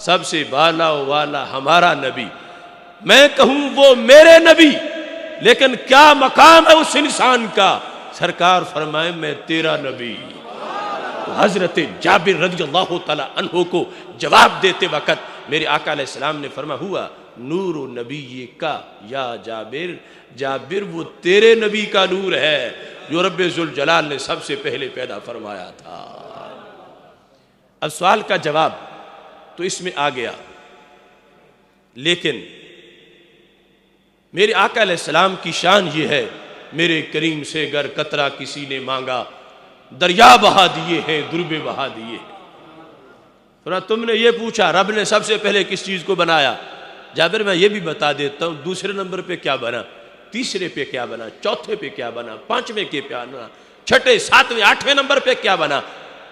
سب سے بالا والا ہمارا نبی، میں کہوں وہ میرے نبی، لیکن کیا مقام ہے اس انسان کا؟ سرکار فرمائے میں تیرا نبی۔ تو حضرت جابر رضی اللہ تعالی عنہ کو جواب دیتے وقت میرے آقا علیہ السلام نے فرمایا ہوا نور نبی کا یا جابر، جابر وہ تیرے نبی کا نور ہے جو رب ذوالجلال نے سب سے پہلے پیدا فرمایا تھا۔ اب سوال کا جواب تو اس میں آ گیا، لیکن میرے آقا علیہ السلام کی شان یہ ہے، میرے کریم سے گر قطرہ کسی نے مانگا دریا بہا دیے ہیں، دربے بہا دیے ہیں۔ تم نے یہ پوچھا رب نے سب سے پہلے کس چیز کو بنایا؟ جابر میں یہ بھی بتا دیتا ہوں، دوسرے نمبر پہ کیا بنا، تیسرے پہ کیا بنا، چوتھے پہ کیا بنا، پانچویں کے کیا بنا، چھٹے ساتویں آٹھویں نمبر پہ کیا بنا،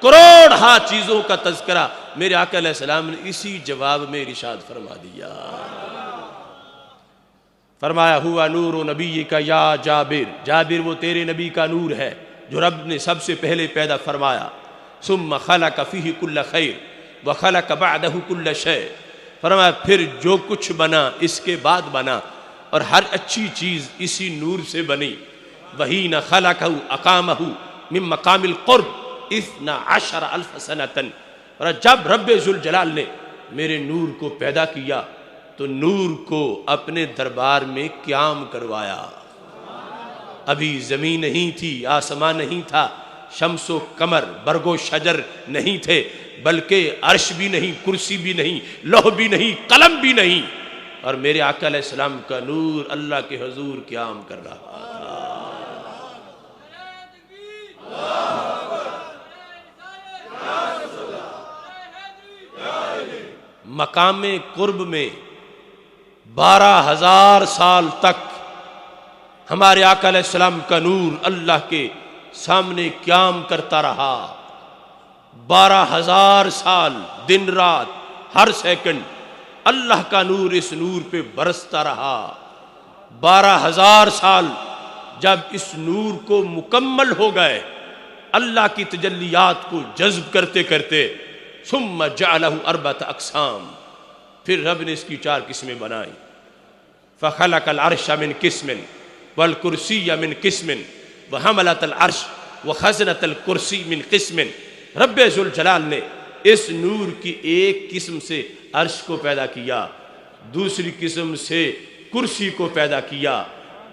کروڑ ہاں چیزوں کا تذکرہ میرے آقا علیہ السلام نے اسی جواب میں ارشاد فرما دیا۔ فرمایا ہوا نور نبی کا یا جابر، جابر وہ تیرے نبی کا نور ہے جو رب نے سب سے پہلے پیدا فرمایا۔ ثم خلق فیہ کل خیر وخلق بعدہ کل شیء، فرمایا پھر جو کچھ بنا اس کے بعد بنا اور ہر اچھی چیز اسی نور سے بنی۔ وہی نہ خلقہ اقامہ من مقام القرب 12,000 سنۃ، اور جب رب ذوالجلال نے میرے نور کو پیدا کیا تو نور کو اپنے دربار میں قیام کروایا۔ ابھی زمین نہیں تھی، آسمان نہیں تھا، شمس و قمر برگ و شجر نہیں تھے، بلکہ عرش بھی نہیں، کرسی بھی نہیں، لوح بھی نہیں، قلم بھی نہیں، اور میرے آقا علیہ السلام کا نور اللہ کے حضور قیام کر رہا تھا۔ مقام قرب میں 12,000 سال تک ہمارے آقا علیہ السلام کا نور اللہ کے سامنے قیام کرتا رہا۔ 12,000 سال دن رات ہر سیکنڈ اللہ کا نور اس نور پہ برستا رہا۔ 12,000 سال جب اس نور کو مکمل ہو گئے، اللہ کی تجلیات کو جذب کرتے کرتے ثم جعلہ 4 اقسام، پھر رب نے اس کی 4 قسمیں بنائی۔ فخلق العرش من قسم والکرسی من قسم وحملۃ العرش وخزنۃ الکرسی من قسم، رب ذوالجلال نے اس نور کی ایک قسم سے عرش کو پیدا کیا، دوسری قسم سے کرسی کو پیدا کیا،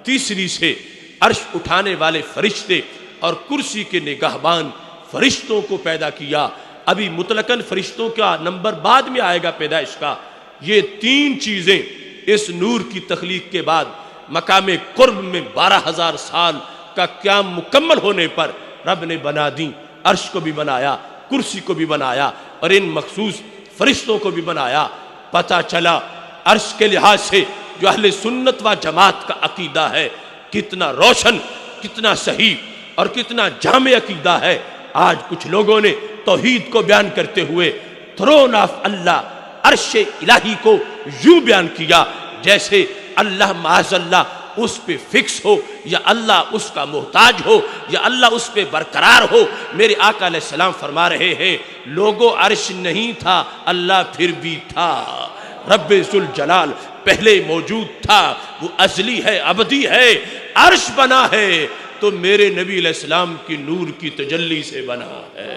تیسری سے عرش اٹھانے والے فرشتے اور کرسی کے نگہبان فرشتوں کو پیدا کیا۔ ابھی مطلقاً فرشتوں کا نمبر بعد میں آئے گا پیدائش کا۔ یہ 3 چیزیں اس نور کی تخلیق کے بعد مقام قرب میں 12,000 سال کا قیام مکمل ہونے پر رب نے بنا دیں۔ عرش کو بھی بنایا، کرسی کو بھی بنایا، اور ان مخصوص فرشتوں کو بھی بنایا۔ پتہ چلا عرش کے لحاظ سے جو اہل سنت و جماعت کا عقیدہ ہے کتنا روشن، کتنا صحیح اور کتنا جامع عقیدہ ہے۔ آج کچھ لوگوں نے توحید کو بیان کرتے ہوئے تھرون آف اللہ، عرش الہی کو یوں بیان کیا جیسے اللہ معاذ اللہ اس پہ فکس ہو، یا اللہ اس کا محتاج ہو، یا اللہ اس پہ برقرار ہو۔ میرے آقا علیہ السلام فرما رہے ہیں لوگوں عرش نہیں تھا، اللہ پھر بھی تھا۔ رب ذوالجلال پہلے موجود تھا، وہ ازلی ہے، ابدی ہے۔ عرش بنا ہے تو میرے نبی علیہ السلام کی نور کی تجلی سے بنا ہے۔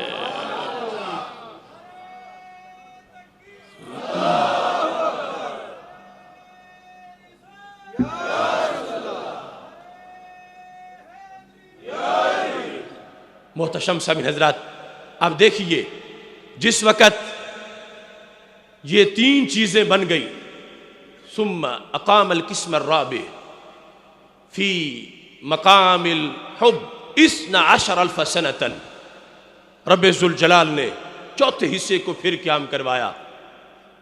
محتشم سامعین حضرات، اب دیکھیے جس وقت یہ 3 چیزیں بن گئی، ثم اقام القسم الرابع فی مقام الحب 12,000 سنۃ، رب ذوالجلال نے چوتھے حصے کو پھر قیام کروایا،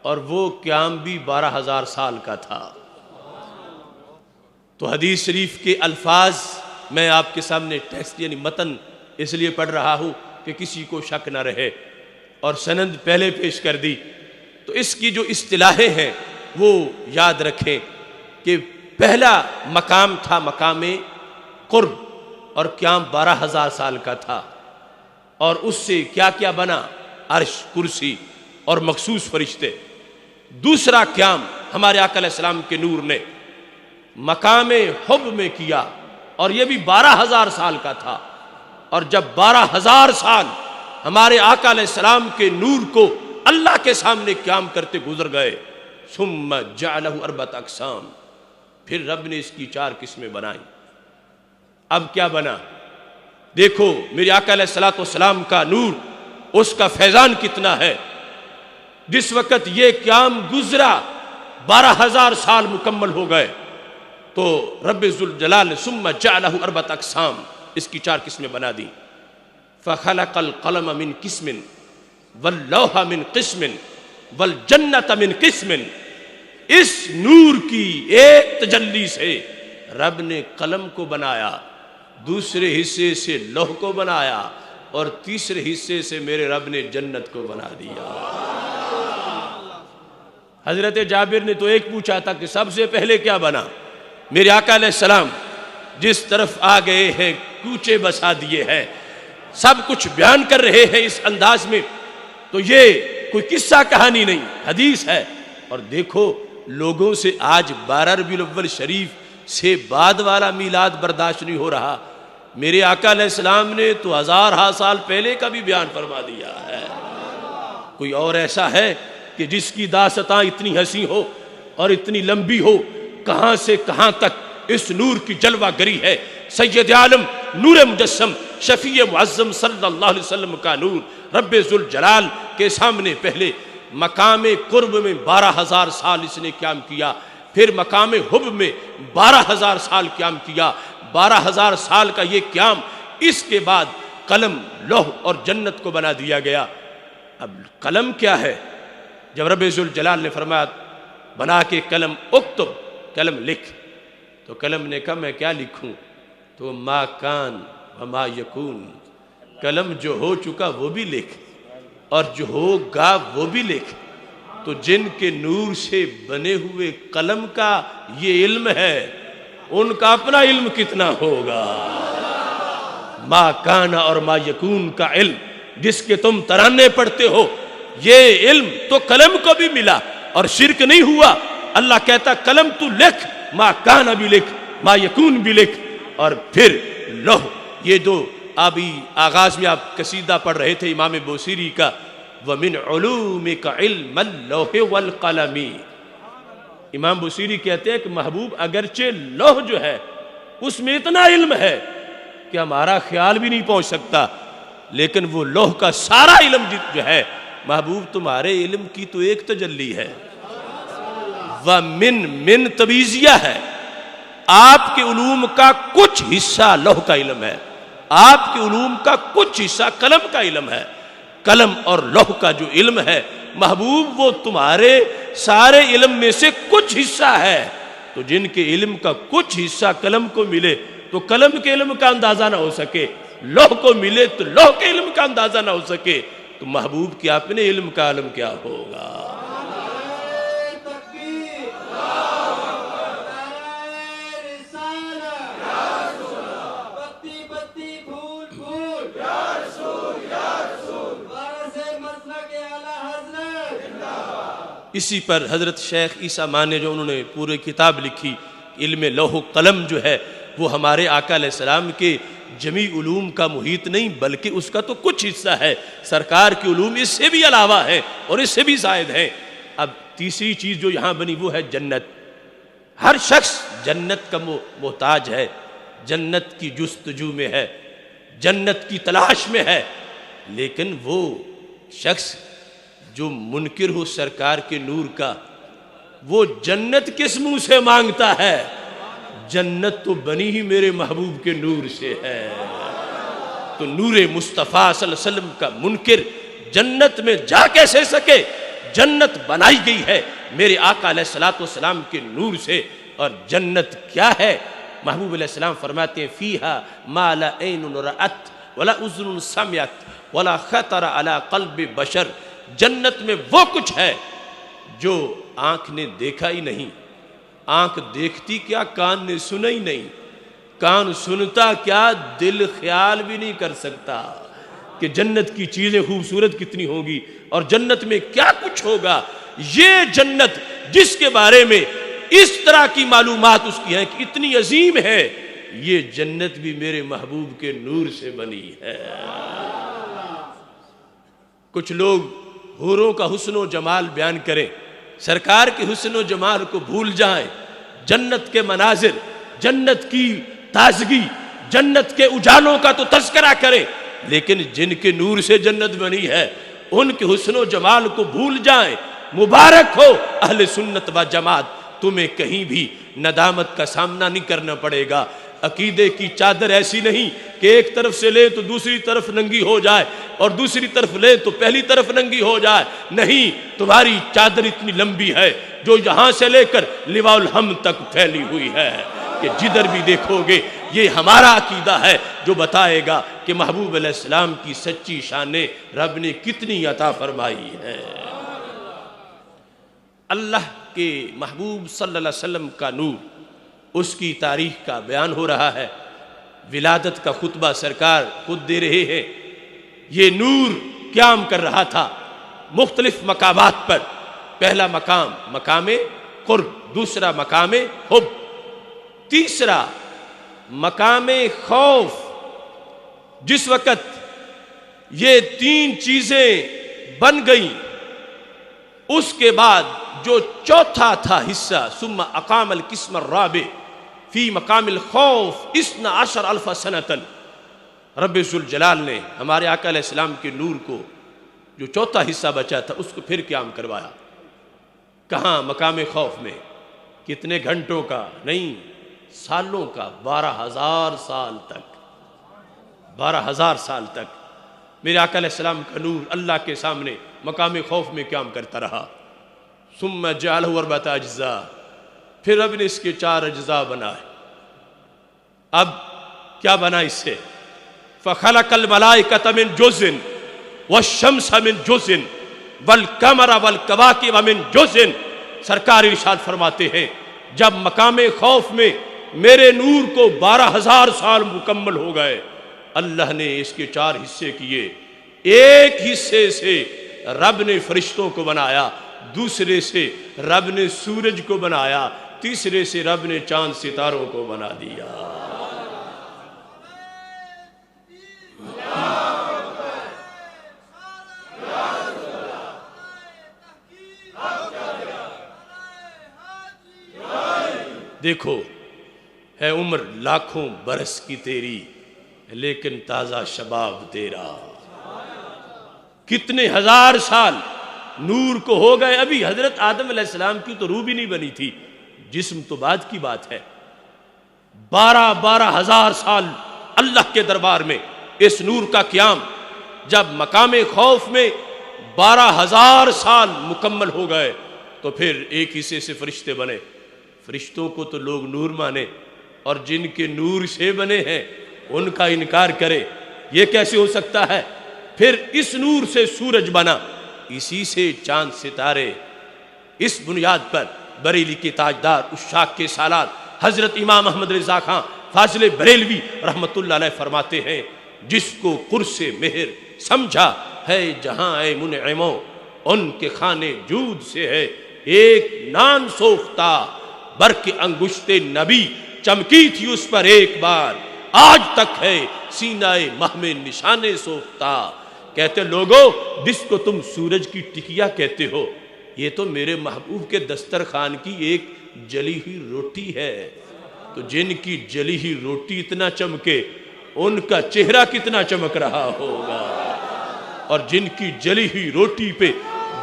اور وہ قیام بھی 12,000 سال کا تھا۔ تو حدیث شریف کے الفاظ میں آپ کے سامنے ٹیکسٹ یعنی متن اس لیے پڑھ رہا ہوں کہ کسی کو شک نہ رہے، اور سند پہلے پیش کر دی۔ تو اس کی جو اصطلاحیں ہیں وہ یاد رکھیں کہ پہلا مقام تھا مقام قرب، اور قیام 12,000 سال کا تھا، اور اس سے کیا کیا بنا؟ عرش، کرسی اور مخصوص فرشتے۔ دوسرا قیام ہمارے آقا علیہ السلام کے نور نے مقام حب میں کیا، اور یہ بھی 12,000 سال کا تھا. اور جب 12,000 سال ہمارے آقا علیہ السلام کے نور کو اللہ کے سامنے قیام کرتے گزر گئے، ثم جعلہ اربعۃ اقسام، پھر رب نے اس کی 4 قسمیں بنائیں. اب کیا بنا؟ دیکھو میرے آقا علیہ السلام کا نور، اس کا فیضان کتنا ہے. جس وقت یہ قیام گزرا 12,000 سال مکمل ہو گئے، تو رب ذوالجلال نے ثم جعلہ اربعۃ اقسام، اس کی 4 قسمیں بنا دی. فخلق القلم من قسم واللوح من قسم والجنۃ من قسم. اس نور کی ایک تجلی سے رب نے قلم کو بنایا، دوسرے حصے سے لوح کو بنایا، اور تیسرے حصے سے میرے رب نے جنت کو بنا دیا. حضرت جابر نے تو ایک پوچھا تھا کہ سب سے پہلے کیا بنا؟ میرے آقا علیہ السلام جس طرف آ گئے ہیں کوچے بسا دیے ہیں، سب کچھ بیان کر رہے ہیں اس انداز میں، تو یہ کوئی قصہ کہانی نہیں، حدیث ہے. اور دیکھو لوگوں سے آج 12 ربیع الاول شریف سے بعد والا میلاد برداشت نہیں ہو رہا. میرے آقا علیہ السلام نے تو 1000 سال پہلے کا بھی بیان فرما دیا ہے. کوئی اور ایسا ہے کہ جس کی داستاں اتنی حسین ہو اور اتنی لمبی ہو؟ کہاں سے کہاں تک اس نور کی جلوہ گری ہے. سید عالم نور مجسم شفیع معظم صلی اللہ علیہ وسلم کا نور رب ذوالجلال کے سامنے پہلے مقام قرب میں 12,000 سال اس نے قیام کیا، پھر مقام حب میں 12,000 سال قیام کیا. 12,000 سال کا یہ قیام، اس کے بعد قلم، لوح اور جنت کو بنا دیا گیا. اب قلم کیا ہے؟ جب رب ذوالجلال نے فرمایا بنا کے قلم اکتب، قلم لکھ، تو قلم نے کہا میں کیا لکھوں؟ تو ما کان وما یکون، قلم جو ہو چکا وہ بھی لکھ اور جو ہوگا وہ بھی لکھ. تو جن کے نور سے بنے ہوئے قلم کا یہ علم ہے، ان کا اپنا علم کتنا ہوگا. ما کان اور ما یکون کا علم جس کے تم ترانے پڑھتے ہو، یہ علم تو قلم کو بھی ملا اور شرک نہیں ہوا. اللہ کہتا قلم تو لکھ، ما کان بھی لکھ، ما یکون بھی لکھ، اور پھر لوح. یہ جو ابھی آغاز میں آپ قصیدہ پڑھ رہے تھے امام بوصیری کا، وَمِنْ عُلُومِكَ عِلْمَ اللَّوْحِ وَالْقَلَمِ. امام بوصیری کہتے ہیں کہ محبوب اگرچہ لوح جو ہے اس میں اتنا علم ہے کہ ہمارا خیال بھی نہیں پہنچ سکتا، لیکن وہ لوح کا سارا علم جو ہے محبوب تمہارے علم کی تو ایک تجلی ہے. من تبیزیہ ہے، آپ کے علوم کا کچھ حصہ لوح کا علم ہے، آپ کے علوم کا کچھ حصہ قلم کا علم ہے. قلم اور لوح کا جو علم ہے محبوب وہ تمہارے سارے علم میں سے کچھ حصہ ہے. تو جن کے علم کا کچھ حصہ قلم کو ملے تو قلم کے علم کا اندازہ نہ ہو سکے، لوح کو ملے تو لوح کے علم کا اندازہ نہ ہو سکے، تو محبوب کے اپنے علم کا عالم کیا ہوگا. اسی پر حضرت شیخ عیسیٰ مانی جو انہوں نے پورے کتاب لکھی، علم لوح و قلم جو ہے وہ ہمارے آقا علیہ السلام کے جمیع علوم کا محیط نہیں بلکہ اس کا تو کچھ حصہ ہے. سرکار کے علوم اس سے بھی علاوہ ہے اور اس سے بھی زائد ہیں. اب تیسری چیز جو یہاں بنی وہ ہے جنت. ہر شخص جنت کا محتاج ہے، جنت کی جستجو میں ہے، جنت کی تلاش میں ہے. لیکن وہ شخص جو منکر ہو سرکار کے نور کا، وہ جنت کس منہ سے مانگتا ہے؟ جنت تو بنی ہی میرے محبوب کے نور سے ہے. تو نور مصطفیٰ صلی اللہ علیہ وسلم کا منکر جنت میں جا کیسے سکے؟ جنت بنائی گئی ہے میرے آقا علیہ السلام کے نور سے. اور جنت کیا ہے؟ محبوب علیہ السلام فرماتے ہیں فیہا ما لا عین رأت ولا اذن سمعت ولا خطر علی قلب بشر. جنت میں وہ کچھ ہے جو آنکھ نے دیکھا ہی نہیں، آنکھ دیکھتی کیا، کان نے سنا ہی نہیں، کان سنتا کیا، دل خیال بھی نہیں کر سکتا کہ جنت کی چیزیں خوبصورت کتنی ہوں گی اور جنت میں کیا کچھ ہوگا. یہ جنت جس کے بارے میں اس طرح کی معلومات اس کی ہیں کہ اتنی عظیم ہے، یہ جنت بھی میرے محبوب کے نور سے بنی ہے۔ کچھ لوگ حوروں کا حسن و جمال بیان کریں، سرکار کے حسن و جمال کو بھول جائیں، جنت کے مناظر، جنت کی تازگی، جنت کے اجالوں کا تو تذکرہ کریں، لیکن جن کے نور سے جنت بنی ہے ان کے حسن و جمال کو بھول جائیں۔ مبارک ہو اہل سنت و جماعت، تمہیں کہیں بھی ندامت کا سامنا نہیں کرنا پڑے گا۔ عقیدے کی چادر ایسی نہیں کہ ایک طرف سے لے تو دوسری طرف ننگی ہو جائے اور دوسری طرف لے تو پہلی طرف ننگی ہو جائے، نہیں، تمہاری چادر اتنی لمبی ہے جو یہاں سے لے کر لواء الحمد تک پھیلی ہوئی ہے کہ جدھر بھی دیکھو گے یہ ہمارا عقیدہ ہے جو بتائے گا کہ محبوب علیہ السلام کی سچی شانیں رب نے کتنی عطا فرمائی ہے۔ اللہ کے محبوب صلی اللہ علیہ وسلم کا نور، اس کی تاریخ کا بیان ہو رہا ہے، ولادت کا خطبہ سرکار خود دے رہے ہیں۔ یہ نور قیام کر رہا تھا مختلف مقامات پر، پہلا مقام مقام قرب، دوسرا مقام حب، تیسرا مقام خوف۔ جس وقت یہ تین چیزیں بن گئیں، اس کے بعد جو چوتھا تھا حصہ، ثم اقام القسم الرابع فی مقام الخوف 12,000 سنۃ، رب ذوالجلال نے ہمارے آقا علیہ السلام کے نور کو جو چوتھا حصہ بچا تھا اس کو پھر قیام کروایا۔ کہاں؟ مقام خوف میں۔ کتنے گھنٹوں کا؟ نہیں، سالوں کا، 12,000 سال تک، 12,000 سال تک میرے آقا علیہ السلام کا نور اللہ کے سامنے مقام خوف میں قیام کرتا رہا۔ ثم جعلہ 4 اجزاء، پھر رب نے اس کے 4 اجزاء بنائے۔ اب کیا بنا اس سے؟ فخلق الملائکۃ من جزء والشمس من جزء والقمر والکواکب من جزء۔ سرکار ارشاد فرماتے ہیں جب مقام خوف میں میرے نور کو 12,000 سال مکمل ہو گئے، اللہ نے اس کے 4 حصے کیے۔ ایک حصے سے رب نے فرشتوں کو بنایا، دوسرے سے رب نے سورج کو بنایا، تیسرے سے رب نے چاند ستاروں کو بنا دیا۔ دیکھو، ہے عمر لاکھوں برس کی تیری لیکن تازہ شباب تیرا۔ کتنے ہزار سال نور کو ہو گئے، ابھی حضرت آدم علیہ السلام کی تو روح بھی نہیں بنی تھی، جسم تو بعد کی بات ہے۔ 12,000 سال اللہ کے دربار میں اس نور کا قیام۔ جب مقام خوف میں 12,000 سال مکمل ہو گئے تو پھر ایک حصے سے فرشتے بنے۔ فرشتوں کو تو لوگ نور مانے، اور جن کے نور سے بنے ہیں ان کا انکار کرے، یہ کیسے ہو سکتا ہے؟ پھر اس نور سے سورج بنا، اسی سے چاند ستارے۔ اس بنیاد پر بریلی کے تاجدار عشاق کے سالار حضرت امام احمد رضا خان فاضل بریلوی رحمت اللہ علیہ فرماتے ہیں، جس کو قرص مہر سمجھا ہے جہاں اے منعموں، ان کے خانے جود سے ہے ایک نان سوختہ، برق انگشت نبی چمکی تھی اس پر ایک بار، آج تک ہے سینہ مہ میں نشان سوختہ۔ کہتے لوگو، جس کو تم سورج کی ٹکیا کہتے ہو، یہ تو میرے محبوب کے دسترخوان کی ایک جلی ہوئی روٹی ہے۔ تو جن کی جلی ہوئی روٹی اتنا چمکے، ان کا چہرہ کتنا چمک رہا ہوگا، اور جن کی جلی ہوئی روٹی پہ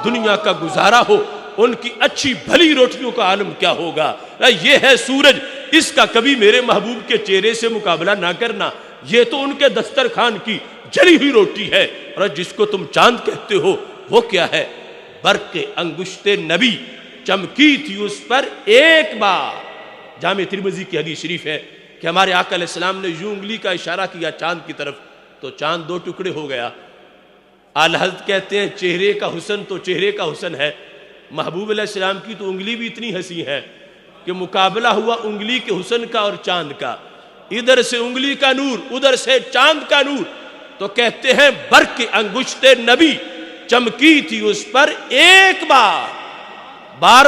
دنیا کا گزارا ہو، ان کی اچھی بھلی روٹیوں کا عالم کیا ہوگا۔ یہ ہے سورج، اس کا کبھی میرے محبوب کے چہرے سے مقابلہ نہ کرنا، یہ تو ان کے دسترخوان کی جلی ہوئی روٹی ہے۔ اور جس کو تم چاند کہتے ہو وہ کیا ہے؟ برق انگشت نبی چمکی تھی اس پر ایک بار۔ جامع ترمذی کی حدیث شریف ہے کہ ہمارے آقا علیہ السلام نے یوں انگلی کا اشارہ کیا چاند کی طرف تو چاند 2 ٹکڑے ہو گیا۔ اعلی حضرت کہتے ہیں چہرے کا حسن تو چہرے کا حسن ہے، محبوب علیہ السلام کی تو انگلی بھی اتنی حسین ہے کہ مقابلہ ہوا انگلی کے حسن کا اور چاند کا، ادھر سے انگلی کا نور، ادھر سے چاند کا نور۔ تو کہتے ہیں برق انگشت نبی چمکی تھی اس پر ایک بار، بار